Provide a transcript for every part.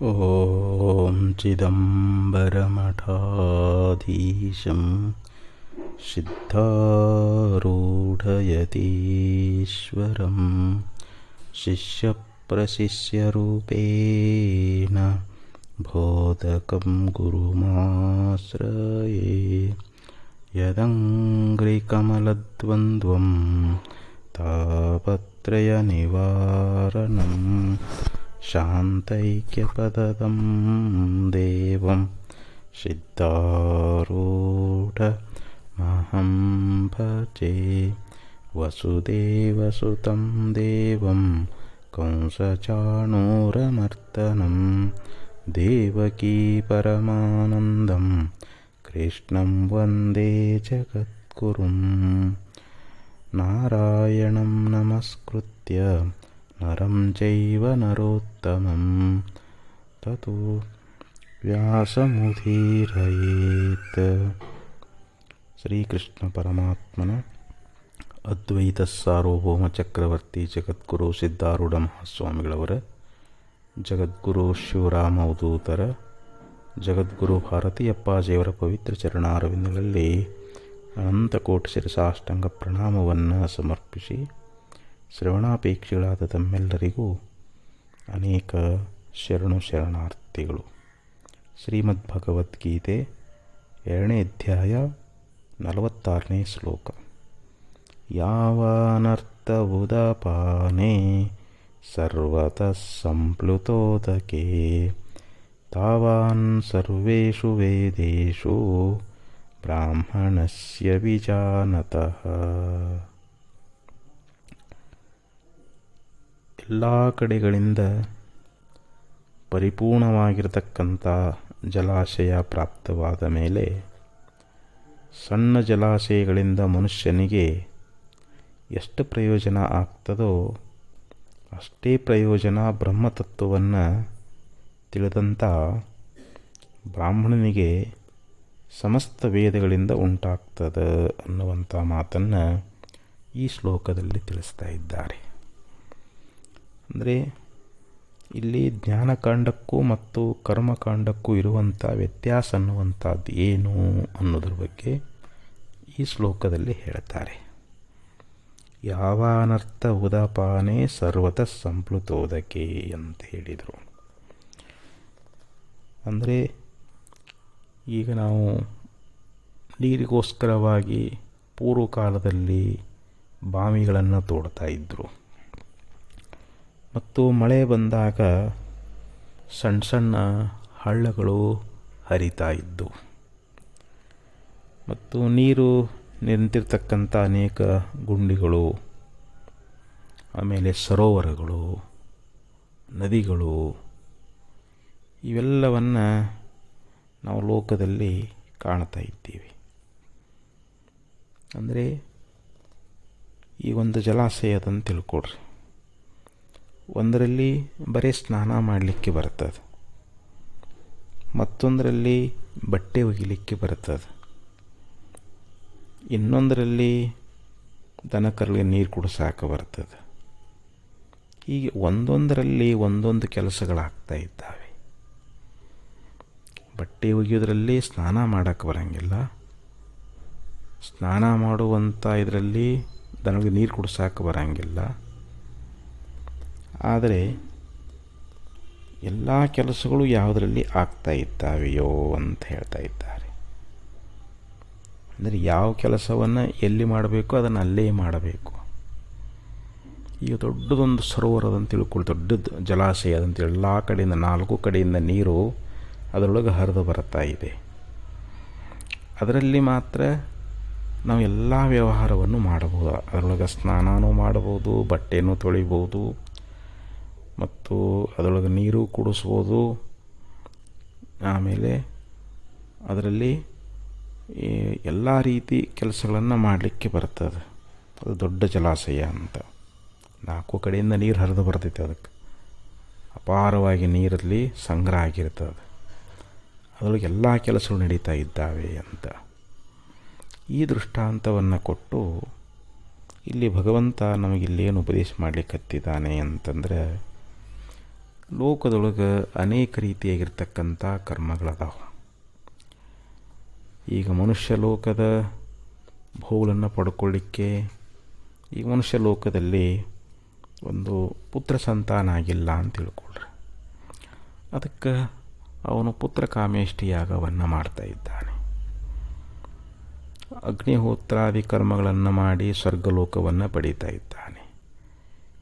ॐ चिदम्बरमठाधीशं सिद्धारूढयतीश्वरं शिष्यप्रशिष्यरूपेण बोधकं गुरुमाश्रये। यदङ्घ्रिकमलद्वन्द्वं तापत्रयनिवारणं शान्तैक्यपदं देवं सिद्धारूढमहं भजे। वसुदेवसुतं देवं कंसचाणूरमर्दनं देवकी परमानन्दं कृष्णं वन्दे जगद्गुरुं। नारायणं नमस्कृत्य नरं चैव नरोत्तमं ततो ವ್ಯಾಸಮುದೀರಯೇತ್. ಶ್ರೀಕೃಷ್ಣ ಪರಮಾತ್ಮನ ಅದ್ವೈತ ಸಾರ್ವಭೌಮ ಚಕ್ರವರ್ತಿ ಜಗದ್ಗುರು ಸಿದ್ಧಾರೂಢ ಮಹಾಸ್ವಾಮಿಗಳವರ, ಜಗದ್ಗುರು ಶಿವರಾಮ ಅವಧೂತರ, ಜಗದ್ಗುರು ಭಾರತೀಯಪ್ಪಾಜಿಯವರ ಪವಿತ್ರ ಚರಣಾರವಿಂದಗಳಲ್ಲಿ ಅನಂತಕೋಟಿ ಶಿರಸಾಷ್ಟಾಂಗ ಪ್ರಣಾಮವನ್ನು ಸಮರ್ಪಿಸಿ, ಶ್ರವಣಾಪೇಕ್ಷಿಗಳಾದ ತಮ್ಮೆಲ್ಲರಿಗೂ ಅನೇಕ ಶರಣಾರ್ಥಿಗಳು. ಶ್ರೀಮದ್ ಭಗವದ್ಗೀತೆ 2ನೇ ಅಧ್ಯಾಯ 46ನೇ ಶ್ಲೋಕ. ಯಾವಾನರ್ಥವುದಪಾನೇ ಸರ್ವತಃ ಸಂಪ್ಲುತೋದಕೆ ತಾವಾನ್ ಸರ್ವೇಷು ವೇದೇಷು ಬ್ರಾಹ್ಮಣಸ್ಯ ವಿಜಾನತಃ. ಎಲ್ಲ ಕಡೆಗಳಿಂದ ಪರಿಪೂರ್ಣವಾಗಿರತಕ್ಕಂಥ ಜಲಾಶಯ ಪ್ರಾಪ್ತವಾದ ಮೇಲೆ ಸಣ್ಣ ಜಲಾಶಯಗಳಿಂದ ಮನುಷ್ಯನಿಗೆ ಎಷ್ಟು ಪ್ರಯೋಜನ ಆಗ್ತದೋ ಅಷ್ಟೇ ಪ್ರಯೋಜನ ಬ್ರಹ್ಮತತ್ವವನ್ನು ತಿಳಿದಂಥ ಬ್ರಾಹ್ಮಣನಿಗೆ ಸಮಸ್ತ ವೇದಗಳಿಂದ ಉಂಟಾಗ್ತದೆ ಅನ್ನುವಂಥ ಮಾತನ್ನು ಈ ಶ್ಲೋಕದಲ್ಲಿ ತಿಳಿಸ್ತಾ ಇದ್ದಾರೆ. ಅಂದರೆ ಇಲ್ಲಿ ಜ್ಞಾನಕಾಂಡಕ್ಕೂ ಮತ್ತು ಕರ್ಮಕಾಂಡಕ್ಕೂ ಇರುವಂಥ ವ್ಯತ್ಯಾಸ ಅನ್ನುವಂಥದ್ದು ಏನು ಅನ್ನೋದ್ರ ಬಗ್ಗೆ ಈ ಶ್ಲೋಕದಲ್ಲಿ ಹೇಳ್ತಾರೆ. ಯಾವಾನರ್ಥ ಉದಪಾನೇ ಸರ್ವತಃ ಸಂಪ್ಲುತೋದಕೆ ಅಂತ ಹೇಳಿದರು. ಅಂದರೆ ಈಗ ನಾವು ನೀರಿಗೋಸ್ಕರವಾಗಿ ಪೂರ್ವಕಾಲದಲ್ಲಿ ಬಾವಿಗಳನ್ನು ತೋಡ್ತಾ ಇದ್ದರು ಮತ್ತು ಮಳೆ ಬಂದಾಗ ಸಣ್ಣ ಸಣ್ಣ ಹಳ್ಳಗಳು ಹರಿತಾ ಇದ್ದವು ಮತ್ತು ನೀರು ನಿಂತಿರ್ತಕ್ಕಂಥ ಅನೇಕ ಗುಂಡಿಗಳು, ಆಮೇಲೆ ಸರೋವರಗಳು, ನದಿಗಳು, ಇವೆಲ್ಲವನ್ನು ನಾವು ಲೋಕದಲ್ಲಿ ಕಾಣ್ತಾ ಇದ್ದೀವಿ. ಅಂದರೆ ಈ ಒಂದು ಜಲಾಶಯದಂತ ತಿಳ್ಕೊಡ್ರಿ, ಒಂದರಲ್ಲಿ ಬರೀ ಸ್ನಾನ ಮಾಡಲಿಕ್ಕೆ ಬರ್ತದೆ, ಮತ್ತೊಂದರಲ್ಲಿ ಬಟ್ಟೆ ಒಗಿಲಿಕ್ಕೆ ಬರ್ತದೆ, ಇನ್ನೊಂದರಲ್ಲಿ ದನಕರುಗಳಿಗೆ ನೀರು ಕುಡಿಸಾಕ ಬರ್ತದೆ. ಹೀಗೆ ಒಂದೊಂದರಲ್ಲಿ ಒಂದೊಂದು ಕೆಲಸಗಳಾಗ್ತಾ ಇದ್ದಾವೆ. ಬಟ್ಟೆ ಒಗೆಯೋದ್ರಲ್ಲಿ ಸ್ನಾನ ಮಾಡೋಕ್ಕೆ ಬರೋಂಗಿಲ್ಲ, ಸ್ನಾನ ಮಾಡುವಂಥ ಇದರಲ್ಲಿ ದನಗಳಿಗೆ ನೀರು ಕುಡಿಸಾಕ ಬರೋಂಗಿಲ್ಲ. ಆದರೆ ಎಲ್ಲ ಕೆಲಸಗಳು ಯಾವುದರಲ್ಲಿ ಆಗ್ತಾ ಇದ್ದಾವೆಯೋ ಅಂತ ಹೇಳ್ತಾ ಇದ್ದಾರೆ. ಅಂದರೆ ಯಾವ ಕೆಲಸವನ್ನು ಎಲ್ಲಿ ಮಾಡಬೇಕು ಅದನ್ನು ಅಲ್ಲೇ ಮಾಡಬೇಕು. ಈಗ ದೊಡ್ಡದೊಂದು ಸರೋವರದಂತ ತಿಳ್ಕೊಳ್ಳಿ, ದೊಡ್ಡದು ಜಲಾಶಯ ಅದಂತ ಎಲ್ಲ ಕಡೆಯಿಂದ 4 ಕಡೆಯಿಂದ ನೀರು ಅದರೊಳಗೆ ಹರಿದು ಬರ್ತಾ ಇದೆ. ಅದರಲ್ಲಿ ಮಾತ್ರ ನಾವು ಎಲ್ಲ ವ್ಯವಹಾರವನ್ನು ಮಾಡಬಹುದು. ಅದರೊಳಗೆ ಸ್ನಾನನೂ ಮಾಡಬಹುದು, ಬಟ್ಟೆನೂ ತೊಳಿಬೋದು, ಮತ್ತು ಅದರೊಳಗೆ ನೀರು ಕುಡಿಸ್ಬೋದು. ಆಮೇಲೆ ಅದರಲ್ಲಿ ಎಲ್ಲ ರೀತಿ ಕೆಲಸಗಳನ್ನು ಮಾಡಲಿಕ್ಕೆ ಬರ್ತದೆ. ಅದು ದೊಡ್ಡ ಜಲಾಶಯ ಅಂತ 4 ಕಡೆಯಿಂದ ನೀರು ಹರಿದು ಬರ್ತೈತೆ. ಅದಕ್ಕೆ ಅಪಾರವಾಗಿ ನೀರಲ್ಲಿ ಸಂಗ್ರಹ ಆಗಿರ್ತದೆ. ಅದರೊಳಗೆ ಎಲ್ಲ ಕೆಲಸಗಳು ನಡೀತಾ ಇದ್ದಾವೆ ಅಂತ ಈ ದೃಷ್ಟಾಂತವನ್ನು ಕೊಟ್ಟು ಇಲ್ಲಿ ಭಗವಂತ ನಮಗಿಲ್ಲೇನು ಉಪದೇಶ ಮಾಡಲಿಕ್ಕೆ ಹತ್ತಿದ್ದಾನೆ ಅಂತಂದರೆ, ಲೋಕದೊಳಗೆ ಅನೇಕ ರೀತಿಯಾಗಿರ್ತಕ್ಕಂಥ ಕರ್ಮಗಳದಾವೆ. ಈಗ ಮನುಷ್ಯ ಲೋಕದ ಭೋಗಗಳನ್ನು ಪಡ್ಕೊಳ್ಳಿಕ್ಕೆ ಈಗ ಮನುಷ್ಯ ಲೋಕದಲ್ಲಿ ಒಂದು ಪುತ್ರ ಸಂತಾನ ಆಗಿಲ್ಲ ಅಂತ ತಿಳ್ಕೊಳ್ರಿ. ಅದಕ್ಕೆ ಅವನು ಪುತ್ರ ಕಾಮೇಷ್ಟಿ ಯಾಗವನ್ನು ಮಾಡ್ತಾ ಇದ್ದಾನೆ. ಅಗ್ನಿಹೋತ್ರಾದಿ ಕರ್ಮಗಳನ್ನು ಮಾಡಿ ಸ್ವರ್ಗಲೋಕವನ್ನು ಪಡೀತಾ ಇದ್ದಾನೆ.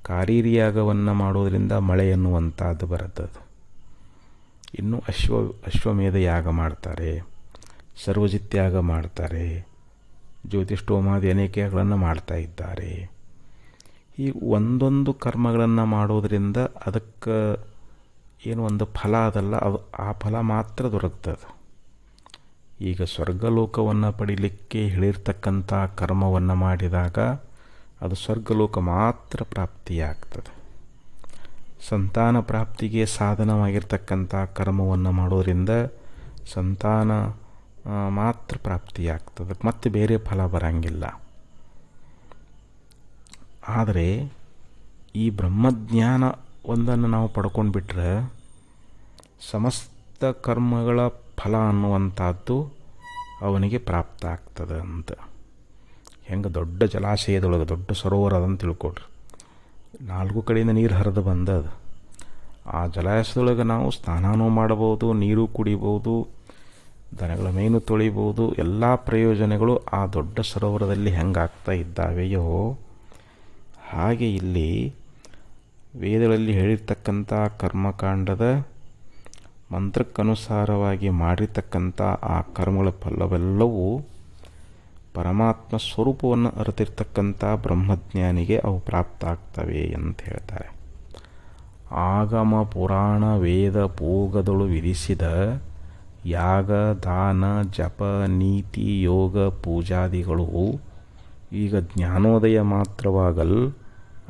ಕಾರೀರಿ ಯಾಗವನ್ನು ಮಾಡೋದರಿಂದ ಮಳೆ ಎನ್ನುವಂಥದ್ದು ಬರುತ್ತದೆ. ಇನ್ನು ಅಶ್ವಮೇಧ ಯಾಗ ಮಾಡ್ತಾರೆ, ಸರ್ವಜಿತ್ಯಾಗ ಮಾಡ್ತಾರೆ, ಜ್ಯೋತಿಷ್ಠೋಮಾದಿ ಅನೇಕ ಯಾಗಗಳನ್ನು ಮಾಡ್ತಾ ಇದ್ದಾರೆ. ಈ ಒಂದೊಂದು ಕರ್ಮಗಳನ್ನು ಮಾಡೋದರಿಂದ ಅದಕ್ಕೆ ಏನು ಒಂದು ಫಲ ಅದಲ್ಲ, ಅದು ಆ ಫಲ ಮಾತ್ರ ದೊರಕ್ತದೆ. ಈಗ ಸ್ವರ್ಗಲೋಕವನ್ನು ಪಡೀಲಿಕ್ಕೆ ಹೇಳಿರ್ತಕ್ಕಂಥ ಕರ್ಮವನ್ನು ಮಾಡಿದಾಗ ಅದು ಸ್ವರ್ಗಲೋಕ ಮಾತ್ರ ಪ್ರಾಪ್ತಿಯಾಗ್ತದೆ. ಸಂತಾನ ಪ್ರಾಪ್ತಿಗೆ ಸಾಧನವಾಗಿರ್ತಕ್ಕಂಥ ಕರ್ಮವನ್ನು ಮಾಡೋದರಿಂದ ಸಂತಾನ ಮಾತ್ರ ಪ್ರಾಪ್ತಿಯಾಗ್ತದೆ, ಮತ್ತೆ ಬೇರೆ ಫಲ ಬರಂಗಿಲ್ಲ. ಆದರೆ ಈ ಬ್ರಹ್ಮಜ್ಞಾನ ಒಂದನ್ನು ನಾವು ಪಡ್ಕೊಂಡ್ಬಿಟ್ರೆ ಸಮಸ್ತ ಕರ್ಮಗಳ ಫಲ ಅನ್ನುವಂಥದ್ದು ಅವನಿಗೆ ಪ್ರಾಪ್ತ ಆಗ್ತದೆ ಅಂತ. ಹೆಂಗೆ ದೊಡ್ಡ ಜಲಾಶಯದೊಳಗೆ ದೊಡ್ಡ ಸರೋವರ ಅದಂತ ತಿಳ್ಕೊಡ್ರಿ. 4 ಕಡೆಯಿಂದ ನೀರು ಹರಿದು ಬಂದದು. ಆ ಜಲಾಶಯದೊಳಗೆ ನಾವು ಸ್ನಾನನೂ ಮಾಡಬಹುದು, ನೀರು ಕುಡಿಬೋದು, ದನಗಳ ಮೇನು ತೊಳಿಬೋದು. ಎಲ್ಲ ಪ್ರಯೋಜನಗಳು ಆ ದೊಡ್ಡ ಸರೋವರದಲ್ಲಿ ಹೆಂಗಾಗ್ತಾ ಇದ್ದಾವೆಯೋ ಹಾಗೆ ಇಲ್ಲಿ ವೇದಗಳಲ್ಲಿ ಹೇಳಿರ್ತಕ್ಕಂಥ ಕರ್ಮಕಾಂಡದ ಮಂತ್ರಕ್ಕನುಸಾರವಾಗಿ ಮಾಡಿರ್ತಕ್ಕಂಥ ಆ ಕರ್ಮಗಳ ಫಲವೆಲ್ಲವೂ ಪರಮಾತ್ಮ ಸ್ವರೂಪವನ್ನು ಅರಿತಿರ್ತಕ್ಕಂಥ ಬ್ರಹ್ಮಜ್ಞಾನಿಗೆ ಅವು ಪ್ರಾಪ್ತ ಆಗ್ತವೆ ಅಂತ ಹೇಳ್ತಾರೆ. ಆಗಮ ಪುರಾಣ ವೇದ ಭೋಗದಳು ವಿಧಿಸಿದ ಯಾಗ ದಾನ ಜಪ ನೀತಿ ಯೋಗ ಪೂಜಾದಿಗಳು ಈಗ ಜ್ಞಾನೋದಯ ಮಾತ್ರವಾಗಲ್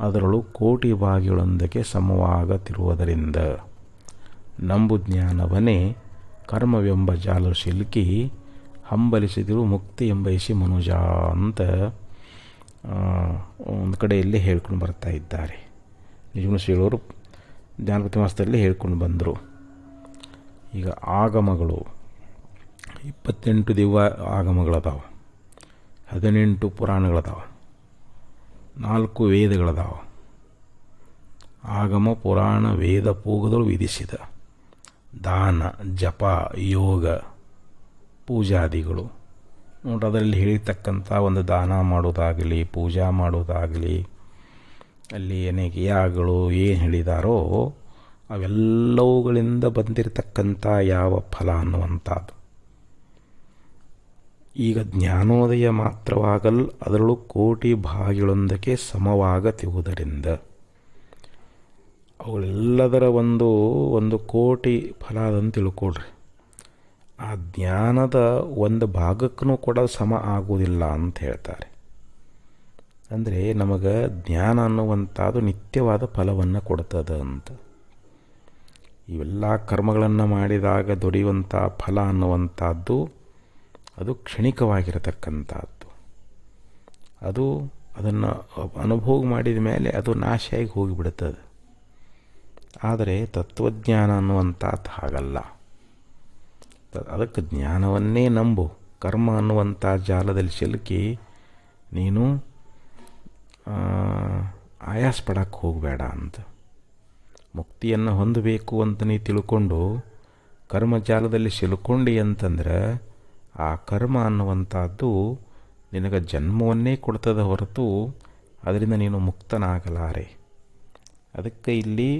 ಅದರಳು ಕೋಟಿ ಭಾಗಿಗಳೊಂದಕ್ಕೆ ಸಮವಾಗತಿರುವುದರಿಂದ ನಂಬು ಜ್ಞಾನವನ್ನೇ ಕರ್ಮವೆಂಬ ಜಾಲ ಸಿಲುಕಿ ಹಂಬಲಿಸಿದಿರು ಮುಕ್ತಿ ಎಂಬೈಸಿ ಮನುಜ ಅಂತ ಒಂದು ಕಡೆಯಲ್ಲಿ ಹೇಳ್ಕೊಂಡು ಬರ್ತಾ ಇದ್ದಾರೆ. ನಿಜಗುಣ ಶ್ರೀಗಳವರು ಜ್ಞಾನಪತಿ ಮಾಸದಲ್ಲಿ ಹೇಳ್ಕೊಂಡು ಬಂದರು. ಈಗ ಆಗಮಗಳು 28 ದಿವ್ಯ ಆಗಮಗಳದಾವೆ, 18 ಪುರಾಣಗಳದಾವೆ, 4 ವೇದಗಳದಾವೆ. ಆಗಮ ಪುರಾಣ ವೇದ ಪೂಗದಳು ವಿಧಿಸಿದ ದಾನ ಜಪ ಯೋಗ ಪೂಜಾದಿಗಳು ನೋಡಿ. ಅದರಲ್ಲಿ ಹೇಳಿರ್ತಕ್ಕಂಥ ಒಂದು ದಾನ ಮಾಡೋದಾಗಲಿ ಪೂಜಾ ಮಾಡೋದಾಗಲಿ ಅಲ್ಲಿ ಅನೇಕ ಯಾಗಗಳು ಏನು ಹೇಳಿದಾರೋ ಅವೆಲ್ಲವುಗಳಿಂದ ಬಂದಿರತಕ್ಕಂಥ ಯಾವ ಫಲ ಅನ್ನುವಂಥದ್ದು ಈಗ ಜ್ಞಾನೋದಯ ಮಾತ್ರವಾಗಲ್ ಅದರಲ್ಲೂ ಕೋಟಿ ಭಾಗಿಗಳೊಂದಕ್ಕೆ ಸಮವಾಗತಿರುವುದರಿಂದ ಅವುಗಳೆಲ್ಲದರ ಒಂದು ಕೋಟಿ ಫಲ ಅದಂತ ತಿಳ್ಕೊಳ್ರಿ. ಆ ಜ್ಞಾನದ ಒಂದು ಭಾಗಕ್ಕೂ ಕೂಡ ಸಮ ಆಗುವುದಿಲ್ಲ ಅಂತ ಹೇಳ್ತಾರೆ. ಅಂದರೆ ನಮಗೆ ಜ್ಞಾನ ಅನ್ನುವಂಥದ್ದು ನಿತ್ಯವಾದ ಫಲವನ್ನು ಕೊಡ್ತದೆ ಅಂತ. ಇವೆಲ್ಲ ಕರ್ಮಗಳನ್ನು ಮಾಡಿದಾಗ ದೊರೆಯುವಂಥ ಫಲ ಅನ್ನುವಂಥದ್ದು ಅದು ಕ್ಷಣಿಕವಾಗಿರತಕ್ಕಂಥದ್ದು. ಅದನ್ನು ಅನುಭೋಗ ಮಾಡಿದ ಮೇಲೆ ಅದು ನಾಶಿಯಾಗಿ ಹೋಗಿಬಿಡುತ್ತದೆ. ಆದರೆ ತತ್ವಜ್ಞಾನ ಅನ್ನುವಂಥದ್ದು ಹಾಗಲ್ಲ. ಅದಕ್ಕೆ ಜ್ಞಾನವನ್ನೇ ನಂಬು, ಕರ್ಮ ಅನ್ನುವಂಥ ಜಾಲದಲ್ಲಿ ಸಿಲುಕಿ ನೀನು ಆಯಾಸ ಪಡಕ್ಕೆ ಹೋಗಬೇಡ ಅಂತ. ಮುಕ್ತಿಯನ್ನು ಹೊಂದಬೇಕು ಅಂತ ನೀ ತಿಳ್ಕೊಂಡು ಕರ್ಮಜಾಲದಲ್ಲಿ ಸಿಲುಕೊಂಡಿ ಅಂತಂದ್ರೆ ಆ ಕರ್ಮ ಅನ್ನುವಂಥದ್ದು ನಿನಗೆ ಜನ್ಮವನ್ನೇ ಕೊಡ್ತದೆ ಹೊರತು ಅದರಿಂದ ನೀನು ಮುಕ್ತನಾಗಲಾರೆ. ಅದಕ್ಕೆ ಇಲ್ಲಿ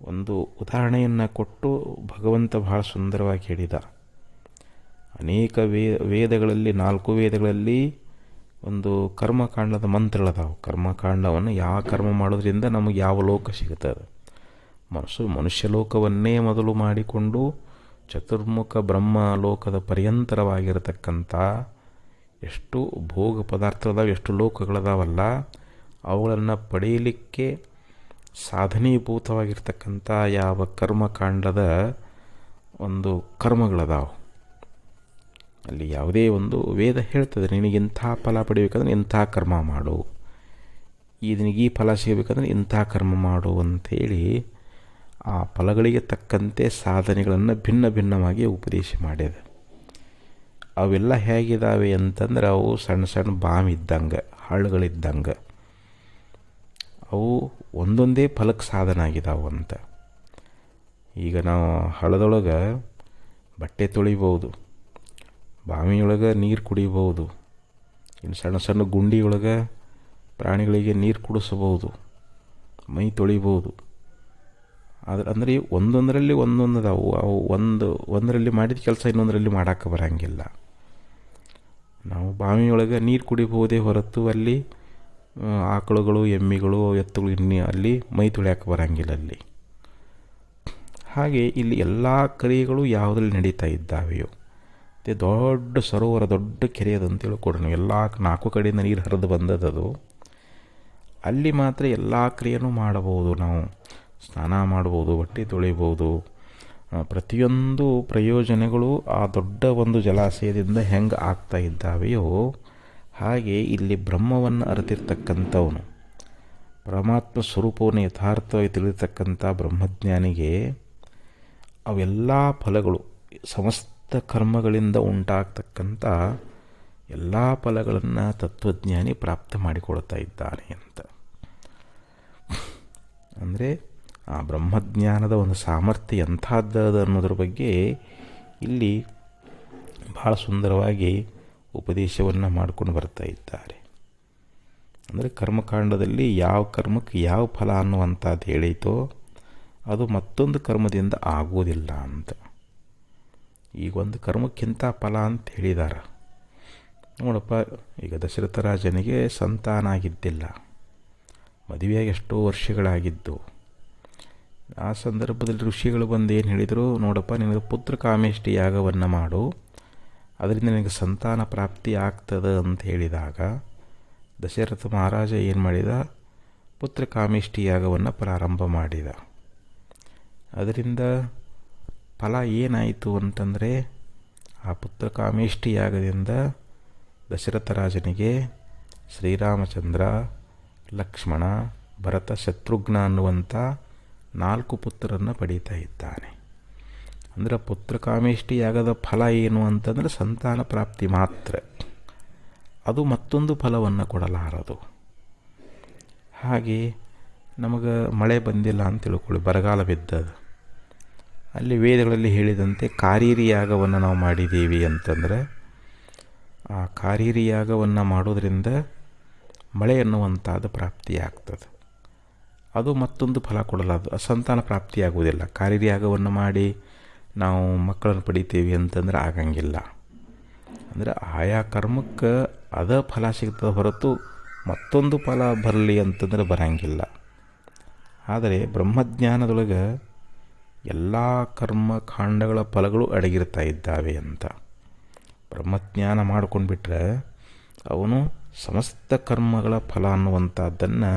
ಒಂದು ಉದಾಹರಣೆಯನ್ನು ಕೊಟ್ಟು ಭಗವಂತ ಬಹಳ ಸುಂದರವಾಗಿ ಹೇಳಿದ. ಅನೇಕ ವೇದಗಳಲ್ಲಿ 4 ವೇದಗಳಲ್ಲಿ ಒಂದು ಕರ್ಮಕಾಂಡದ ಮಂತ್ರಗಳದಾವೆ. ಕರ್ಮಕಾಂಡವನ್ನು ಯಾವ ಕರ್ಮ ಮಾಡೋದ್ರಿಂದ ನಮಗೆ ಯಾವ ಲೋಕ ಸಿಗುತ್ತದೆ. ಮನುಷ್ಯ ಲೋಕವನ್ನೇ ಮೊದಲು ಮಾಡಿಕೊಂಡು ಚತುರ್ಮುಖ ಬ್ರಹ್ಮ ಲೋಕದ ಪರ್ಯಂತರವಾಗಿರತಕ್ಕಂಥ ಎಷ್ಟು ಭೋಗ ಪದಾರ್ಥಗಳದಾವೆ, ಎಷ್ಟು ಲೋಕಗಳದಾವಲ್ಲ, ಅವುಗಳನ್ನು ಪಡೆಯಲಿಕ್ಕೆ ಸಾಧನೀಭೂತವಾಗಿರ್ತಕ್ಕಂಥ ಯಾವ ಕರ್ಮಕಾಂಡದ ಒಂದು ಕರ್ಮಗಳದಾವೆ ಅಲ್ಲಿ ಯಾವುದೇ ಒಂದು ವೇದ ಹೇಳ್ತದೆ, ನಿನಗೆ ಇಂಥ ಫಲ ಪಡಿಬೇಕಂದ್ರೆ ಇಂಥ ಕರ್ಮ ಮಾಡು, ನಿನಗೆ ಈ ಫಲ ಸಿಗಬೇಕಂದ್ರೆ ಇಂಥ ಕರ್ಮ ಮಾಡು ಅಂಥೇಳಿ ಆ ಫಲಗಳಿಗೆ ತಕ್ಕಂತೆ ಸಾಧನೆಗಳನ್ನು ಭಿನ್ನ ಭಿನ್ನವಾಗಿ ಉಪದೇಶ ಮಾಡ್ಯದ. ಅವೆಲ್ಲ ಹೇಗಿದ್ದಾವೆ ಅಂತಂದ್ರೆ ಅವು ಸಣ್ಣ ಸಣ್ಣ ಬಾಮ್ ಇದ್ದಂಗೆ, ಹಳ್ಳಿಗಳಿದ್ದಂಗೆ. ಅವು ಒಂದೊಂದೇ ಫಲಕ್ಕೆ ಸಾಧನ ಆಗಿದಾವೆ ಅಂತ. ಈಗ ನಾವು ಹಳ್ಳದೊಳಗೆ ಬಟ್ಟೆ ತೊಳಿಬೋದು, ಬಾವಿಯೊಳಗೆ ನೀರು ಕುಡಿಬೋದು, ಇನ್ನು ಸಣ್ಣ ಸಣ್ಣ ಗುಂಡಿಯೊಳಗೆ ಪ್ರಾಣಿಗಳಿಗೆ ನೀರು ಕುಡಿಸ್ಬೋದು, ಮೈ ತೊಳಿಬೋದು. ಅಂದರೆ ಒಂದೊಂದರಲ್ಲಿ ಒಂದೊಂದದಾವು. ಅವು ಒಂದರಲ್ಲಿ ಮಾಡಿದ ಕೆಲಸ ಇನ್ನೊಂದರಲ್ಲಿ ಮಾಡೋಕ್ಕೆ ಬರೋಂಗಿಲ್ಲ. ನಾವು ಬಾವಿಯೊಳಗೆ ನೀರು ಕುಡಿಬೋದೇ ಹೊರತು ಅಲ್ಲಿ ಆಕಳುಗಳು, ಎಮ್ಮಿಗಳು, ಎತ್ತುಗಳು ಅಲ್ಲಿ ಮೈ ತೊಳೆಯೋಕೆ ಬರೋಂಗಿಲ್ಲ ಅಲ್ಲಿ. ಹಾಗೆ ಇಲ್ಲಿ ಎಲ್ಲ ಕ್ರಿಯೆಗಳು ಯಾವುದ್ರಲ್ಲಿ ನಡೀತಾ ಇದ್ದಾವೆಯೋ, ಮತ್ತು ದೊಡ್ಡ ಸರೋವರ, ದೊಡ್ಡ ಕೆರೆ ಅದಂತ ತಿಳ್ಕೊಡ್ರಿ. ಎಲ್ಲ 4 ಕಡೆಯಿಂದ ನೀರು ಹರಿದು ಬಂದದದು. ಅಲ್ಲಿ ಮಾತ್ರ ಎಲ್ಲ ಕ್ರಿಯೆನೂ ಮಾಡಬಹುದು. ನಾವು ಸ್ನಾನ ಮಾಡ್ಬೋದು, ಬಟ್ಟೆ ತೊಳಿಬೋದು. ಪ್ರತಿಯೊಂದು ಪ್ರಯೋಜನಗಳು ಆ ದೊಡ್ಡ ಒಂದು ಜಲಾಶಯದಿಂದ ಹೆಂಗೆ ಆಗ್ತಾ ಇದ್ದಾವೆಯೋ ಹಾಗೆ ಇಲ್ಲಿ ಬ್ರಹ್ಮವನ್ನು ಅರಿತಿರ್ತಕ್ಕಂಥವನು, ಪರಮಾತ್ಮ ಸ್ವರೂಪವನ್ನು ಯಥಾರ್ಥವಾಗಿ ತಿಳಿದಿರ್ತಕ್ಕಂಥ ಬ್ರಹ್ಮಜ್ಞಾನಿಗೆ ಅವೆಲ್ಲ ಫಲಗಳು, ಸಮಸ್ತ ಕರ್ಮಗಳಿಂದ ಉಂಟಾಗ್ತಕ್ಕಂಥ ಎಲ್ಲ ಫಲಗಳನ್ನು ತತ್ವಜ್ಞಾನಿ ಪ್ರಾಪ್ತ ಮಾಡಿಕೊಳ್ತಾ ಇದ್ದಾನೆ ಅಂತ. ಅಂದರೆ ಆ ಬ್ರಹ್ಮಜ್ಞಾನದ ಒಂದು ಸಾಮರ್ಥ್ಯ ಎಂಥದ್ದು ಅನ್ನೋದ್ರ ಬಗ್ಗೆ ಇಲ್ಲಿ ಭಾಳ ಸುಂದರವಾಗಿ ಉಪದೇಶವನ್ನು ಮಾಡ್ಕೊಂಡು ಬರ್ತಾ ಇದ್ದಾರೆ. ಅಂದರೆ ಕರ್ಮಕಾಂಡದಲ್ಲಿ ಯಾವ ಕರ್ಮಕ್ಕೆ ಯಾವ ಫಲ ಅನ್ನುವಂಥದ್ದು ಹೇಳೀತೋ ಅದು ಮತ್ತೊಂದು ಕರ್ಮದಿಂದ ಆಗೋದಿಲ್ಲ ಅಂತ. ಈಗ ಒಂದು ಕರ್ಮಕ್ಕಿಂತ ಫಲ ಅಂತ ಹೇಳಿದ್ದಾರೆ. ನೋಡಪ್ಪ, ಈಗ ದಶರಥ ರಾಜನಿಗೆ ಸಂತಾನ ಆಗಿದ್ದಿಲ್ಲ, ಮದುವೆಯಾಗಿ ಎಷ್ಟೋ ವರ್ಷಗಳಾಗಿದ್ದು. ಆ ಸಂದರ್ಭದಲ್ಲಿ ಋಷಿಗಳು ಬಂದು ಏನು ಹೇಳಿದರು, ನೋಡಪ್ಪ ನಿನಗೆ ಪುತ್ರ ಕಾಮೇಷ್ಟಿ ಯಾಗವನ್ನು ಮಾಡು, ಅದರಿಂದ ನಿನಗೆ ಸಂತಾನ ಪ್ರಾಪ್ತಿ ಆಗ್ತದೆ ಅಂತ ಹೇಳಿದಾಗ ದಶರಥ ಮಹಾರಾಜ ಏನು ಮಾಡಿದ, ಪುತ್ರ ಕಾಮೇಷ್ಟಿ ಯಾಗವನ್ನು ಪ್ರಾರಂಭ ಮಾಡಿದ. ಅದರಿಂದ ಫಲ ಏನಾಯಿತು ಅಂತಂದರೆ, ಆ ಪುತ್ರ ಕಾಮೇಷ್ಟಿ ಯಾಗದಿಂದ ದಶರಥ ರಾಜನಿಗೆ ಶ್ರೀರಾಮಚಂದ್ರ, ಲಕ್ಷ್ಮಣ, ಭರತ, ಶತ್ರುಘ್ನ ಅನ್ನುವಂಥ 4 ಪುತ್ರರನ್ನು ಪಡೀತಾ ಇದ್ದಾನೆ. ಅಂದರೆ ಪುತ್ರಕಾಮೇಷ್ಟಿ ಯಾಗದ ಫಲ ಏನು ಅಂತಂದರೆ ಸಂತಾನ ಪ್ರಾಪ್ತಿ ಮಾತ್ರ, ಅದು ಮತ್ತೊಂದು ಫಲವನ್ನು ಕೊಡಲಾರದು. ಹಾಗೆ ನಮಗೆ ಮಳೆ ಬಂದಿಲ್ಲ ಅಂತ ತಿಳ್ಕೊಳ್ಳಿ, ಬರಗಾಲ ಬಿದ್ದದು. ಅಲ್ಲಿ ವೇದಗಳಲ್ಲಿ ಹೇಳಿದಂತೆ ಕಾರೀರಿ ಯಾಗವನ್ನು ನಾವು ಮಾಡಿದ್ದೀವಿ ಅಂತಂದರೆ, ಆ ಕಾರೀರಿ ಯಾಗವನ್ನು ಮಾಡೋದ್ರಿಂದ ಮಳೆ ಅನ್ನುವಂಥದ್ದು ಪ್ರಾಪ್ತಿಯಾಗ್ತದೆ. ಅದು ಮತ್ತೊಂದು ಫಲ ಕೊಡಲಾರದು, ಸಂತಾನ ಪ್ರಾಪ್ತಿಯಾಗುವುದಿಲ್ಲ. ಕಾರೀರಿ ಯಾಗವನ್ನು ಮಾಡಿ ನಾವು ಮಕ್ಕಳನ್ನು ಪಡಿತೀವಿ ಅಂತಂದ್ರೆ ಆಗಂಗಿಲ್ಲ. ಅಂದರೆ ಆಯಾ ಕರ್ಮಕ್ಕೆ ಅದ ಫಲ ಸಿಗ್ತದೆ ಹೊರತು ಮತ್ತೊಂದು ಫಲ ಬರಲಿ ಅಂತಂದ್ರೆ ಬರೋಂಗಿಲ್ಲ. ಆದರೆ ಬ್ರಹ್ಮಜ್ಞಾನದೊಳಗೆ ಎಲ್ಲ ಕರ್ಮಕಾಂಡಗಳ ಫಲಗಳು ಅಡಗಿರ್ತಾ ಇದ್ದಾವೆ ಅಂತ. ಬ್ರಹ್ಮಜ್ಞಾನ ಮಾಡ್ಕೊಂಡ್ಬಿಟ್ರೆ ಅವನು ಸಮಸ್ತ ಕರ್ಮಗಳ ಫಲ ಅನ್ನುವಂಥದ್ದನ್ನು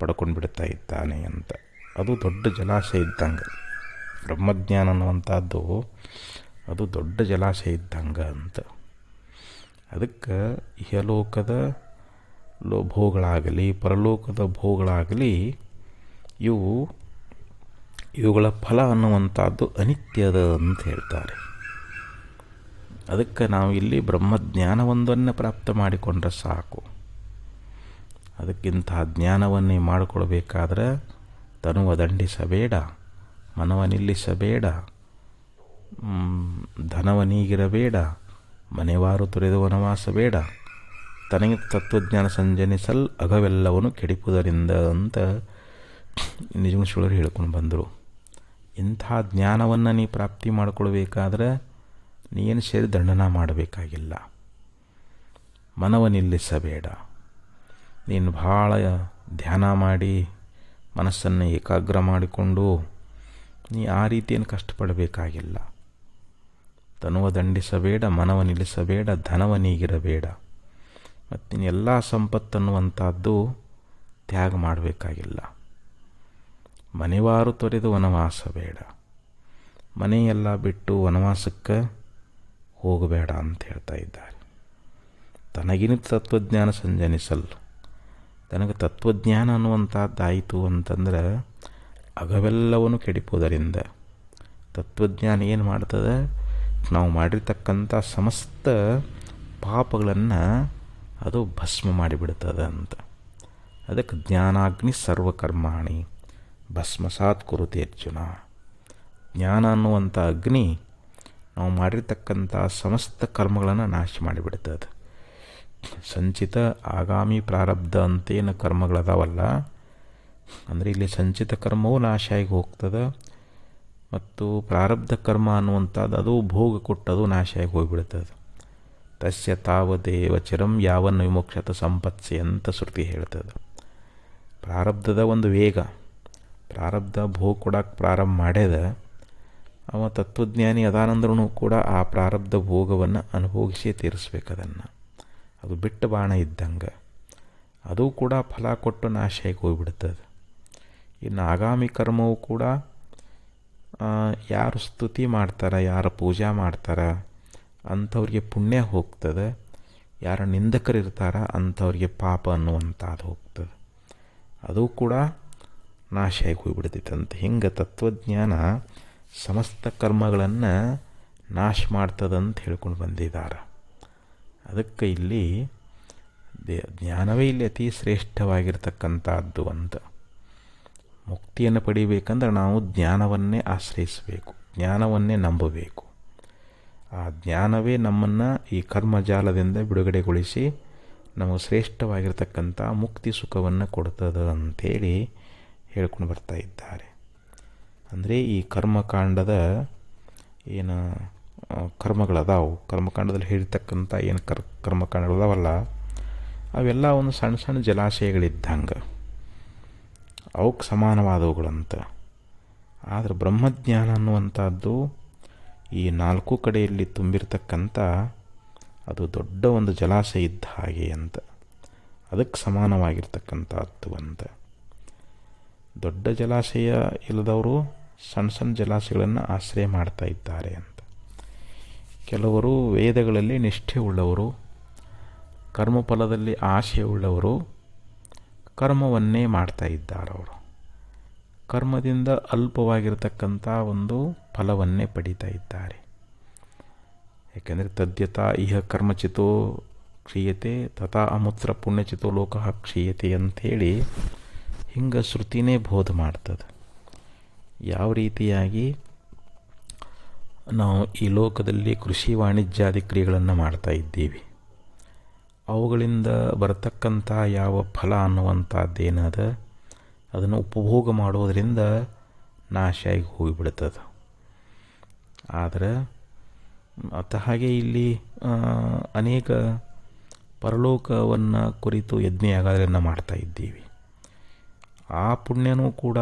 ಪಡ್ಕೊಂಡು ಬಿಡ್ತಾ ಇದ್ದಾನೆ ಅಂತ. ಅದು ದೊಡ್ಡ ಜಲಾಶಯ ಇದ್ದಂಗೆ. ಬ್ರಹ್ಮಜ್ಞಾನ ಅನ್ನುವಂಥದ್ದು ಅದು ದೊಡ್ಡ ಜಲಾಶಯ ಇದ್ದಂಗೆ ಅಂತ. ಅದಕ್ಕೆ ಇಹಲೋಕದ ಭೋಗಗಳಾಗಲಿ ಪರಲೋಕದ ಭೋಗಗಳಾಗಲಿ ಇವುಗಳ ಫಲ ಅನ್ನುವಂಥದ್ದು ಅನಿತ್ಯದ ಅಂತ ಹೇಳ್ತಾರೆ. ಅದಕ್ಕೆ ನಾವು ಇಲ್ಲಿ ಬ್ರಹ್ಮಜ್ಞಾನವೊಂದನ್ನು ಪ್ರಾಪ್ತ ಮಾಡಿಕೊಂಡ್ರೆ ಸಾಕು. ಅದಕ್ಕಿಂತ ಜ್ಞಾನವನ್ನೇ ಮಾಡಿಕೊಳ್ಬೇಕಾದ್ರೆ ತನುವ ದಂಡಿಸಬೇಡ, ಮನವ ನಿಲ್ಲಿಸಬೇಡ, ಧನವನೀಗಿರಬೇಡ, ಮನೆವಾರು ತೊರೆದು ವನವಾಸ ಬೇಡ, ತನಗೆ ತತ್ವಜ್ಞಾನ ಸಂಜನಿಸಲ್ ಅಗವೆಲ್ಲವನು ಕೆಡಿಪುದರಿಂದ ಅಂತ ನಿಜಗುಣೇಶ್ವರರು ಹೇಳ್ಕೊಂಡು ಬಂದರು. ಇಂಥ ಜ್ಞಾನವನ್ನು ನೀ ಪ್ರಾಪ್ತಿ ಮಾಡಿಕೊಳ್ಬೇಕಾದ್ರೆ ನೀನು ಸೇರಿ ದಂಡನ ಮಾಡಬೇಕಾಗಿಲ್ಲ. ಮನವ ನಿಲ್ಲಿಸಬೇಡ, ನೀನು ಭಾಳ ಧ್ಯಾನ ಮಾಡಿ ಮನಸ್ಸನ್ನು ಏಕಾಗ್ರ ಮಾಡಿಕೊಂಡು ನೀ ಆ ರೀತಿಯನ್ನು ಕಷ್ಟಪಡಬೇಕಾಗಿಲ್ಲ. ತನುವ ದಂಡಿಸಬೇಡ, ಮನವ ನಿಲ್ಲಿಸಬೇಡ, ಧನವ ನೀಗಿರಬೇಡ. ಮತ್ತು ನೀನು ಎಲ್ಲ ಸಂಪತ್ತನ್ನುವಂಥದ್ದು ತ್ಯಾಗ ಮಾಡಬೇಕಾಗಿಲ್ಲ. ಮನೆವಾರು ತೊರೆದು ವನವಾಸ ಬೇಡ, ಮನೆಯೆಲ್ಲ ಬಿಟ್ಟು ವನವಾಸಕ್ಕೆ ಹೋಗಬೇಡ ಅಂತ ಹೇಳ್ತಾ ಇದ್ದಾರೆ. ತನಗಿನ ತತ್ವಜ್ಞಾನ ಸಂಜನಿಸಲ್, ತನಗೆ ತತ್ವಜ್ಞಾನ ಅನ್ನುವಂಥದ್ದಾಯಿತು ಅಂತಂದ್ರೆ ಅಗವೆಲ್ಲವನ್ನು ಕೆಡಿಪುವುದರಿಂದ ತತ್ವಜ್ಞಾನ ಏನು ಮಾಡ್ತದೆ, ನಾವು ಮಾಡಿರ್ತಕ್ಕಂಥ ಸಮಸ್ತ ಪಾಪಗಳನ್ನು ಅದು ಭಸ್ಮ ಮಾಡಿಬಿಡ್ತದೆ ಅಂತ. ಅದಕ್ಕೆ ಜ್ಞಾನಾಗ್ನಿ ಸರ್ವಕರ್ಮಾಣಿ ಭಸ್ಮಸಾತ್ ಕುರುತೆ ಅರ್ಜುನ. ಜ್ಞಾನ ಅನ್ನುವಂಥ ಅಗ್ನಿ ನಾವು ಮಾಡಿರ್ತಕ್ಕಂಥ ಸಮಸ್ತ ಕರ್ಮಗಳನ್ನು ನಾಶ ಮಾಡಿಬಿಡ್ತದೆ. ಸಂಚಿತ ಆಗಾಮಿ ಪ್ರಾರಬ್ಧ ಅಂತೇನು ಕರ್ಮಗಳದಾವಲ್ಲ, ಅಂದರೆ ಇಲ್ಲಿ ಸಂಚಿತ ಕರ್ಮವೂ ನಾಶ ಆಗಿ ಹೋಗ್ತದೆ, ಮತ್ತು ಪ್ರಾರಬ್ಧ ಕರ್ಮ ಅನ್ನುವಂಥದ್ದು ಅದು ಭೋಗ ಕೊಟ್ಟದು ನಾಶ ಆಗಿ ಹೋಗಿಬಿಡ್ತದೆ. ತಸ್ಯ ತಾವದೇವ ಚಿರಂ ಯಾವನ್ನ ವಿಮೋಕ್ಷತ ಸಂಪತ್ಸಿ ಅಂತ ಶ್ರುತಿ ಹೇಳ್ತದೆ. ಪ್ರಾರಬ್ಧದ ಒಂದು ವೇಗ, ಪ್ರಾರಬ್ಧ ಭೋಗ ಕೊಡೋಕೆ ಪ್ರಾರಂಭ ಮಾಡ್ಯದ, ಅವ ತತ್ವಜ್ಞಾನಿ ಅದಾನಂದ್ರೂ ಕೂಡ ಆ ಪ್ರಾರಬ್ಧ ಭೋಗವನ್ನು ಅನುಭೋಗಿಸಿ ತೀರಿಸ್ಬೇಕು. ಅದನ್ನು ಅದು ಬಿಟ್ಟು ಬಾಣ ಇದ್ದಂಗೆ ಅದು ಕೂಡ ಫಲ ಕೊಟ್ಟು ನಾಶ ಆಗಿ ಹೋಗಿಬಿಡ್ತದೆ. ಇನ್ನು ಆಗಾಮಿ ಕರ್ಮವು ಕೂಡ ಯಾರು ಸ್ತುತಿ ಮಾಡ್ತಾರೆ, ಯಾರು ಪೂಜಾ ಮಾಡ್ತಾರೆ ಅಂಥವ್ರಿಗೆ ಪುಣ್ಯ ಹೋಗ್ತದೆ, ಯಾರು ನಿಂದಕರಿರ್ತಾರ ಅಂಥವ್ರಿಗೆ ಪಾಪ ಅನ್ನುವಂಥದ್ದು ಹೋಗ್ತದೆ, ಅದು ಕೂಡ ನಾಶ ಆಗಿ ಹೋಗಿಬಿಡ್ತೈತಂತೆ. ಹಿಂಗೆ ತತ್ವಜ್ಞಾನ ಸಮಸ್ತ ಕರ್ಮಗಳನ್ನು ನಾಶ ಮಾಡ್ತದಂತ ಹೇಳ್ಕೊಂಡು ಬಂದಿದ್ದಾರೆ. ಅದಕ್ಕೆ ಇಲ್ಲಿ ಜ್ಞಾನವೇ ಇಲ್ಲಿ ಅತಿ ಶ್ರೇಷ್ಠವಾಗಿರ್ತಕ್ಕಂಥದ್ದು ಅಂತ. ಮುಕ್ತಿಯನ್ನು ಪಡಿಬೇಕಂದ್ರೆ ನಾವು ಜ್ಞಾನವನ್ನೇ ಆಶ್ರಯಿಸಬೇಕು, ಜ್ಞಾನವನ್ನೇ ನಂಬಬೇಕು. ಆ ಜ್ಞಾನವೇ ನಮ್ಮನ್ನು ಈ ಕರ್ಮಜಾಲದಿಂದ ಬಿಡುಗಡೆಗೊಳಿಸಿ ನಮಗೆ ಶ್ರೇಷ್ಠವಾಗಿರ್ತಕ್ಕಂಥ ಮುಕ್ತಿ ಸುಖವನ್ನು ಕೊಡ್ತದೆ ಅಂಥೇಳಿ ಹೇಳ್ಕೊಂಡು ಬರ್ತಾ ಇದ್ದಾರೆ. ಅಂದರೆ ಈ ಕರ್ಮಕಾಂಡದ ಏನು ಕರ್ಮಗಳದಾವು, ಕರ್ಮಕಾಂಡದಲ್ಲಿ ಹೇಳಿರ್ತಕ್ಕಂಥ ಏನು ಕರ್ಮಕಾಂಡಗಳದಾವಲ್ಲ, ಅವೆಲ್ಲ ಒಂದು ಸಣ್ಣ ಸಣ್ಣ ಜಲಾಶಯಗಳಿದ್ದಂಗೆ, ಅವಕ್ಕೆ ಸಮಾನವಾದವುಗಳಂತ. ಆದರೆ ಬ್ರಹ್ಮಜ್ಞಾನ ಅನ್ನುವಂಥದ್ದು ಈ ನಾಲ್ಕು ಕಡೆಯಲ್ಲಿ ತುಂಬಿರ್ತಕ್ಕಂಥ ಅದು ದೊಡ್ಡ ಒಂದು ಜಲಾಶಯ ಇದ್ದ ಹಾಗೆ ಅಂತ, ಅದಕ್ಕೆ ಸಮಾನವಾಗಿರ್ತಕ್ಕಂಥದ್ದು ಅಂತ. ದೊಡ್ಡ ಜಲಾಶಯ ಇಲ್ಲದವರು ಸಣ್ಣ ಸಣ್ಣ ಜಲಾಶಯಗಳನ್ನು ಆಶ್ರಯ ಮಾಡ್ತಾ ಇದ್ದಾರೆ ಅಂತ. ಕೆಲವರು ವೇದಗಳಲ್ಲಿ ನಿಷ್ಠೆ ಉಳ್ಳವರು, ಕರ್ಮಫಲದಲ್ಲಿ ಆಶೆ ಉಳ್ಳವರು ಕರ್ಮವನ್ನೇ ಮಾಡ್ತಾ ಇದ್ದಾರೆ. ಅವರು ಕರ್ಮದಿಂದ ಅಲ್ಪವಾಗಿರತಕ್ಕಂಥ ಒಂದು ಫಲವನ್ನೇ ಪಡೀತಾ ಇದ್ದಾರೆ. ಯಾಕೆಂದರೆ ತದ್ಯತಾ ಇಹ ಕರ್ಮಚಿತೋ ಕ್ಷೀಯತೆ ತಥಾ ಅಮೂತ್ರ ಪುಣ್ಯಚಿತೋ ಲೋಕಃ ಕ್ಷೀಯತೆ ಅಂಥೇಳಿ ಹಿಂಗೆ ಶ್ರುತಿನೇ ಬೋಧ ಮಾಡ್ತದೆ. ಯಾವ ರೀತಿಯಾಗಿ ನಾವು ಈ ಲೋಕದಲ್ಲಿ ಕೃಷಿ ವಾಣಿಜ್ಯಾದಿ ಕ್ರಿಯೆಗಳನ್ನು ಮಾಡ್ತಾ ಇದ್ದೀವಿ, ಅವುಗಳಿಂದ ಬರತಕ್ಕಂಥ ಯಾವ ಫಲ ಅನ್ನುವಂಥದ್ದೇನದ ಅದನ್ನು ಉಪಭೋಗ ಮಾಡೋದರಿಂದ ನಾಶ ಆಗಿ ಹೋಗಿಬಿಡ್ತದೆ. ಆದರೆ ಹಾಗೆ ಇಲ್ಲಿ ಅನೇಕ ಪರಲೋಕವನ್ನು ಕುರಿತು ಯಜ್ಞಯಾಗಗಳನ್ನು ಮಾಡ್ತಾ ಇದ್ದೀವಿ. ಆ ಪುಣ್ಯನೂ ಕೂಡ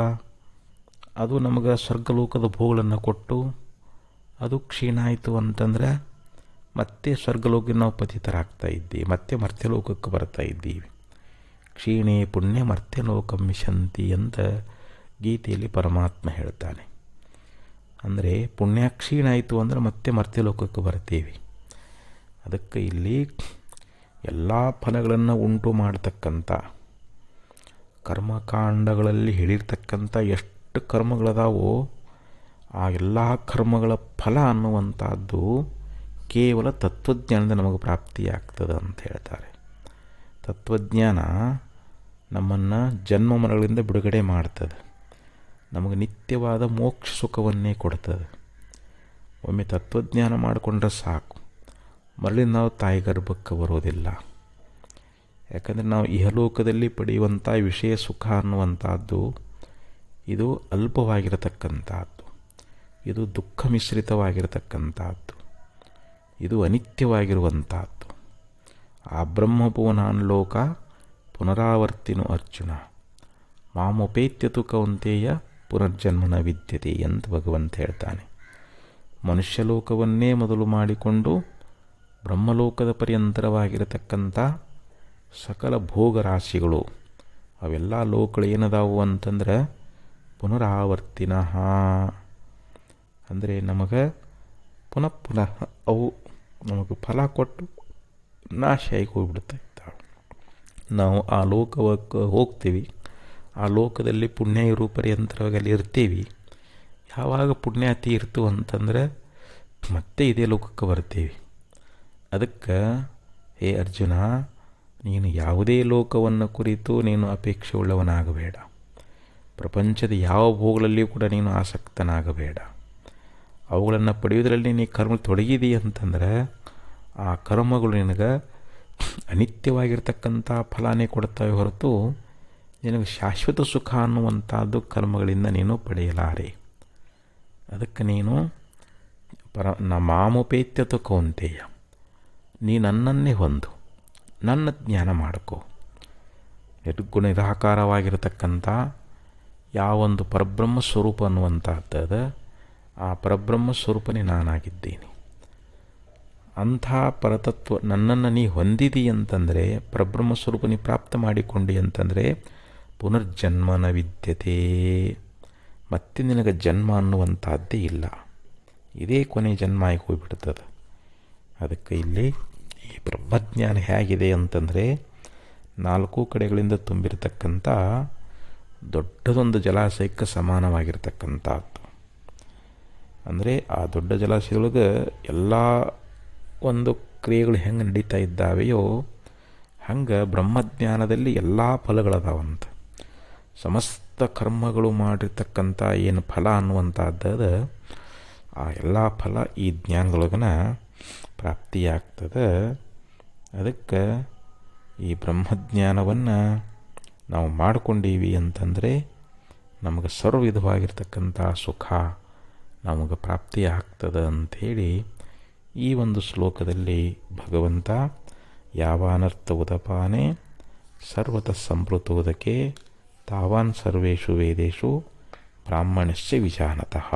ಅದು ನಮಗೆ ಸ್ವರ್ಗಲೋಕದ ಭೋಗಗಳನ್ನು ಕೊಟ್ಟು ಅದು ಕ್ಷೀಣ ಆಯಿತು ಅಂತಂದರೆ ಮತ್ತೆ ಸ್ವರ್ಗಲೋಕಕ್ಕೆ ನಾವು ಪತಿತರಾಗ್ತಾ ಇದ್ದೀವಿ, ಮತ್ತೆ ಮರ್ತ್ಯಲೋಕಕ್ಕೆ ಬರ್ತಾ ಇದ್ದೀವಿ. ಕ್ಷೀಣೇ ಪುಣ್ಯ ಮರ್ತ್ಯಲೋಕಂ ವಿಶಂತಿ ಅಂತ ಗೀತೆಯಲ್ಲಿ ಪರಮಾತ್ಮ ಹೇಳ್ತಾನೆ. ಅಂದರೆ ಪುಣ್ಯ ಕ್ಷೀಣ ಆಯಿತು ಅಂದರೆ ಮತ್ತೆ ಮರ್ತ್ಯಲೋಕಕ್ಕೆ ಬರ್ತೀವಿ. ಅದಕ್ಕೆ ಇಲ್ಲಿ ಎಲ್ಲ ಫಲಗಳನ್ನು ಉಂಟು ಮಾಡತಕ್ಕಂಥ ಕರ್ಮಕಾಂಡಗಳಲ್ಲಿ ಹೇಳಿರ್ತಕ್ಕಂಥ ಎಷ್ಟು ಕರ್ಮಗಳದಾವೋ ಆ ಎಲ್ಲ ಕರ್ಮಗಳ ಫಲ ಅನ್ನುವಂಥದ್ದು ಕೇವಲ ತತ್ವಜ್ಞಾನದಿಂದ ನಮಗೆ ಪ್ರಾಪ್ತಿಯಾಗ್ತದೆ ಅಂತ ಹೇಳ್ತಾರೆ. ತತ್ವಜ್ಞಾನ ನಮ್ಮನ್ನು ಜನ್ಮ ಮರಣಗಳಿಂದ ಬಿಡುಗಡೆ ಮಾಡ್ತದೆ, ನಮಗೆ ನಿತ್ಯವಾದ ಮೋಕ್ಷ ಸುಖವನ್ನೇ ಕೊಡ್ತದೆ. ಒಮ್ಮೆ ತತ್ವಜ್ಞಾನ ಮಾಡಿಕೊಂಡ್ರೆ ಸಾಕು, ಮರಳಿ ನಾವು ತಾಯಿ ಗರ್ಭಕ್ಕೆ ಬರೋದಿಲ್ಲ. ಯಾಕಂದರೆ ನಾವು ಇಹಲೋಕದಲ್ಲಿ ಪಡೆಯುವಂಥ ವಿಷಯ ಸುಖ ಅನ್ನುವಂಥದ್ದು ಇದು ಅಲ್ಪವಾಗಿರತಕ್ಕಂಥದ್ದು, ಇದು ದುಃಖ ಮಿಶ್ರಿತವಾಗಿರತಕ್ಕಂಥದ್ದು, ಇದು ಅನಿತ್ಯವಾಗಿರುವಂಥದ್ದು. ಆ ಬ್ರಹ್ಮಭುವನಾನ್ ಲೋಕ ಪುನರಾವರ್ತಿನು ಅರ್ಜುನ ಮಾಮೋಪೇತ್ಯತು ಕೌಂತೆಯ ಪುನರ್ಜನ್ಮನ ವಿದ್ಯತೆ ಅಂತ ಭಗವಂತ ಹೇಳ್ತಾನೆ. ಮನುಷ್ಯಲೋಕವನ್ನೇ ಮೊದಲು ಮಾಡಿಕೊಂಡು ಬ್ರಹ್ಮಲೋಕದ ಪರ್ಯಂತರವಾಗಿರತಕ್ಕಂಥ ಸಕಲ ಭೋಗರಾಶಿಗಳು ಅವೆಲ್ಲ ಲೋಕಗಳು ಏನದಾವು ಅಂತಂದ್ರೆ ಪುನರಾವರ್ತಿನಃ, ಅಂದರೆ ನಮಗೆ ಪುನಃ ಪುನಃ ಅವು ನಮಗೆ ಫಲ ಕೊಟ್ಟು ನಾಶ ಆಗಿ ಹೋಗ್ಬಿಡ್ತಾ ಇದ್ದಾವೆ. ನಾವು ಆ ಲೋಕಕ್ಕೆ ಹೋಗ್ತೀವಿ, ಆ ಲೋಕದಲ್ಲಿ ಪುಣ್ಯ ಇರು ಪರ್ಯಂತರವಾಗಿ ಅಲ್ಲಿ ಇರ್ತೀವಿ. ಯಾವಾಗ ಪುಣ್ಯಾತಿ ಇರ್ತು ಅಂತಂದ್ರೆ ಮತ್ತೆ ಇದೇ ಲೋಕಕ್ಕೆ ಬರ್ತೀವಿ. ಅದಕ್ಕೆ ಹೇ ಅರ್ಜುನ, ನೀನು ಯಾವುದೇ ಲೋಕವನ್ನು ಕುರಿತು ನೀನು ಅಪೇಕ್ಷೆ ಉಳ್ಳವನಾಗಬೇಡ. ಪ್ರಪಂಚದ ಯಾವ ಭೋಗಗಳಲ್ಲಿಯೂ ಕೂಡ ನೀನು ಆಸಕ್ತನಾಗಬೇಡ. ಅವುಗಳನ್ನು ಪಡೆಯುವುದರಲ್ಲಿ ನೀ ಕರ್ಮ ತೊಡಗಿದಿ ಅಂತಂದರೆ ಆ ಕರ್ಮಗಳು ನಿನಗೆ ಅನಿತ್ಯವಾಗಿರ್ತಕ್ಕಂಥ ಫಲನೇ ಕೊಡ್ತವೆ ಹೊರತು ನಿನಗೆ ಶಾಶ್ವತ ಸುಖ ಅನ್ನುವಂಥದ್ದು ಕರ್ಮಗಳಿಂದ ನೀನು ಪಡೆಯಲಾರೆ. ಅದಕ್ಕೆ ನೀನು ಮಾಮುಪೇತ್ಯತು ಕೌಂತೆಯ, ನೀ ನನ್ನನ್ನೇ ಹೊಂದು, ನನ್ನ ಜ್ಞಾನ ಮಾಡ್ಕೋ. ನಿರ್ಗುಣ ನಿರಾಕಾರವಾಗಿರತಕ್ಕಂಥ ಯಾವೊಂದು ಪರಬ್ರಹ್ಮ ಸ್ವರೂಪ ಅನ್ನುವಂಥದ್ದು, ಆ ಪರಬ್ರಹ್ಮ ಸ್ವರೂಪನೇ ನಾನಾಗಿದ್ದೀನಿ. ಅಂಥ ಪರತತ್ವ ನನ್ನನ್ನು ನೀ ಹೊಂದಿದಿ ಅಂತಂದರೆ, ಪರಬ್ರಹ್ಮ ಸ್ವರೂಪ ನೀ ಪ್ರಾಪ್ತ ಮಾಡಿಕೊಂಡಿ ಅಂತಂದರೆ ಪುನರ್ಜನ್ಮನ ವಿದ್ಯತೆ, ಮತ್ತೆ ನಿನಗೆ ಜನ್ಮ ಅನ್ನುವಂಥದ್ದೇ ಇಲ್ಲ. ಇದೇ ಕೊನೆ ಜನ್ಮ ಆಗಿ ಹೋಗ್ಬಿಡ್ತದೆ. ಅದಕ್ಕೆ ಇಲ್ಲಿ ಈ ಬ್ರಹ್ಮಜ್ಞಾನ ಹೇಗಿದೆ ಅಂತಂದರೆ, 4 ಕಡೆಗಳಿಂದ ತುಂಬಿರತಕ್ಕಂಥ ದೊಡ್ಡದೊಂದು ಜಲಾಶಯಕ್ಕೆ ಸಮಾನವಾಗಿರ್ತಕ್ಕಂಥದ್ದು. ಅಂದರೆ ಆ ದೊಡ್ಡ ಜಲಾಶಯದೊಳಗೆ ಎಲ್ಲ ಒಂದು ಕ್ರಿಯೆಗಳು ಹೆಂಗೆ ನಡೀತಾ ಇದ್ದಾವೆಯೋ ಹಂಗೆ ಬ್ರಹ್ಮಜ್ಞಾನದಲ್ಲಿ ಎಲ್ಲ ಫಲಗಳದಾವಂತ. ಸಮಸ್ತ ಕರ್ಮಗಳು ಮಾಡಿರ್ತಕ್ಕಂಥ ಏನು ಫಲ ಅನ್ನುವಂಥದ್ದು, ಆ ಎಲ್ಲ ಫಲ ಈ ಜ್ಞಾನದೊಳಗನ ಪ್ರಾಪ್ತಿಯಾಗ್ತದೆ. ಅದಕ್ಕೆ ಈ ಬ್ರಹ್ಮಜ್ಞಾನವನ್ನು ನಾವು ಮಾಡಿಕೊಂಡೀವಿ ಅಂತಂದರೆ ನಮಗೆ ಸರ್ವವಿಧವಾಗಿರ್ತಕ್ಕಂಥ ಸುಖ ನಮಗೆ ಪ್ರಾಪ್ತಿಯಾಗ್ತದೆ ಅಂಥೇಳಿ ಈ ಒಂದು ಶ್ಲೋಕದಲ್ಲಿ ಭಗವಂತ ಯಾವಾನರ್ಥ ಉದಪಾನೆ ಸರ್ವತಃ ಸಂಪ್ಲುತೋದಕ್ಕೆ ತಾವಾನ್ ಸರ್ವೇಷು ವೇದೇಶು ಬ್ರಾಹ್ಮಣಸ್ಯ ವಿಜಾನತಃ.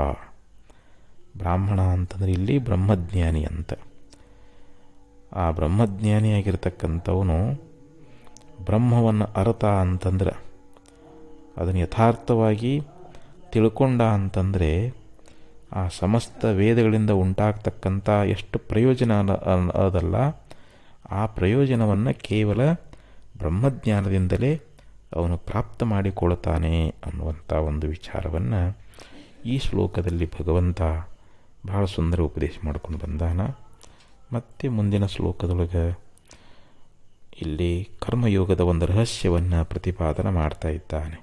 ಬ್ರಾಹ್ಮಣ ಅಂತಂದರೆ ಇಲ್ಲಿ ಬ್ರಹ್ಮಜ್ಞಾನಿ ಅಂತ. ಆ ಬ್ರಹ್ಮಜ್ಞಾನಿಯಾಗಿರ್ತಕ್ಕಂಥವನು ಬ್ರಹ್ಮವನ್ನು ಅರ್ಥ ಅಂತಂದ್ರೆ, ಅದನ್ನು ಯಥಾರ್ಥವಾಗಿ ತಿಳ್ಕೊಂಡ ಅಂತಂದರೆ ಆ ಸಮಸ್ತ ವೇದಗಳಿಂದ ಉಂಟಾಗ್ತಕ್ಕಂಥ ಎಷ್ಟು ಪ್ರಯೋಜನ ಅದಲ್ಲ, ಆ ಪ್ರಯೋಜನವನ್ನು ಕೇವಲ ಬ್ರಹ್ಮಜ್ಞಾನದಿಂದಲೇ ಅವನು ಪ್ರಾಪ್ತ ಮಾಡಿಕೊಳ್ತಾನೆ ಅನ್ನುವಂಥ ಒಂದು ವಿಚಾರವನ್ನು ಈ ಶ್ಲೋಕದಲ್ಲಿ ಭಗವಂತ ಬಹಳ ಸುಂದರ ಉಪದೇಶ ಮಾಡ್ಕೊಂಡು ಬಂದಾನ. ಮತ್ತು ಮುಂದಿನ ಶ್ಲೋಕದೊಳಗೆ ಇಲ್ಲಿ ಕರ್ಮಯೋಗದ ಒಂದು ರಹಸ್ಯವನ್ನು ಪ್ರತಿಪಾದನೆ ಮಾಡ್ತಾ ಇದ್ದಾನೆ.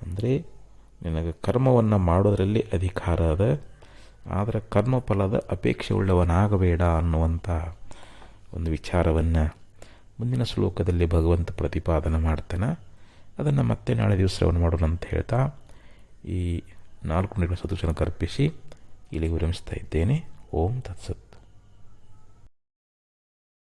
ಅಂದರೆ ನಿನಗೆ ಕರ್ಮವನ್ನು ಮಾಡೋದರಲ್ಲಿ ಅಧಿಕಾರ ಅದ, ಆದರೆ ಕರ್ಮಫಲದ ಅಪೇಕ್ಷೆ ಉಳ್ಳವನಾಗಬೇಡ ಅನ್ನುವಂಥ ಒಂದು ವಿಚಾರವನ್ನು ಮುಂದಿನ ಶ್ಲೋಕದಲ್ಲಿ ಭಗವಂತ ಪ್ರತಿಪಾದನೆ ಮಾಡ್ತಾನೆ. ಅದನ್ನು ಮತ್ತೆ ನಾಳೆ ದಿವಸ ಶ್ರವಣ ಮಾಡೋಣ ಅಂತ ಹೇಳ್ತಾ ಈ 4 ಸದಸ್ಯನ ಕರ್ಪಿಸಿ ಇಲ್ಲಿಗೆ ವಿರಮಿಸ್ತಾ ಇದ್ದೇನೆ. ಓಂ ತತ್ಸತ್.